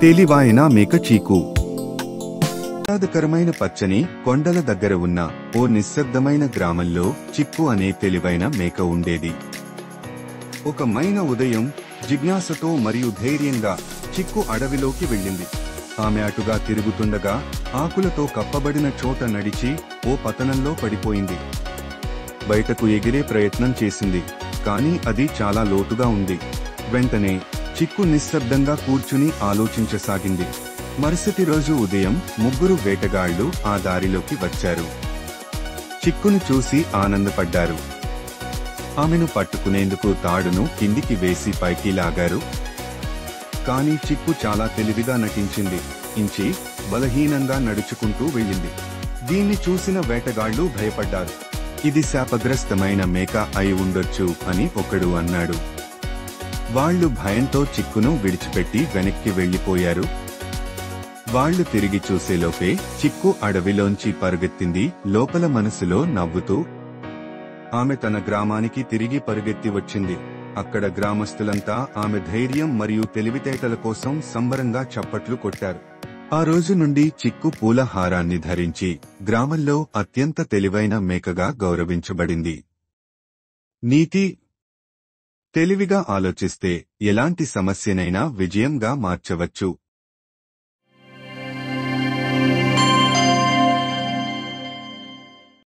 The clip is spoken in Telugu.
తెలివైన మేక చీకు. ఆహ్లాదకరమైన పచ్చని కొండల దగ్గర ఉన్న ఓ నిశ్శబ్దమైన గ్రామంలో చిక్కు అనే తెలివైన మేక ఉండేది. ఒక మైన ఉదయం జిజ్ఞాసతో మరియు ధైర్యంగా చిక్కు అడవిలోకి వెళ్ళింది. ఆమె అటుగా తిరుగుతుండగా ఆకులతో కప్పబడిన చోట నడిచి ఓ పతనంలో పడిపోయింది. బయటకు ఎగిరే ప్రయత్నం చేసింది, కానీ అది చాలా లోతుగా ఉంది. వెంటనే చిక్కు నిశ్శబ్దంగా కూర్చుని ఆలోచించసాగింది. మరుసటి రోజు ఉదయం ముగ్గురు వేటగాళ్లు ఆ దారిలోకి వచ్చారు. చిక్కును చూసి ఆనందపడ్డారు. ఆమెను పట్టుకునేందుకు తాడును కిందికి వేసి పైకి లాగారు. కానీ చిక్కు చాలా తెలివిగా నటించింది. ఇంచి బలహీనంగా నడుచుకుంటూ వెళ్ళింది. దీన్ని చూసిన వేటగాళ్లు భయపడ్డారు. ఇది శాపగ్రస్తమైన మేక అయి ఉండొచ్చు అని ఒకడు అన్నాడు. వాళ్లు భయంతో చిక్కును విడిచిపెట్టి వెనక్కి వెళ్లిపోయారు. వాళ్లు తిరిగి చూసేలోపే చిక్కు అడవిలోంచి పరుగెత్తింది, లోపల మనసులో నవ్వుతూ. ఆమె తన గ్రామానికి తిరిగి పరుగెత్తి వచ్చింది. అక్కడ గ్రామస్తులంతా ఆమె ధైర్యం మరియు తెలివితేటల కోసం సంబరంగా చప్పట్లు కొట్టారు. ఆ రోజు నుండి చిక్కు పూల హారాన్ని ధరించి గ్రామంలో అత్యంత తెలివైన మేకగా గౌరవించబడింది. నీతి: తెలివిగా ఆలోచిస్తే ఎలాంటి సమస్యనైనా విజయంగా మార్చవచ్చు.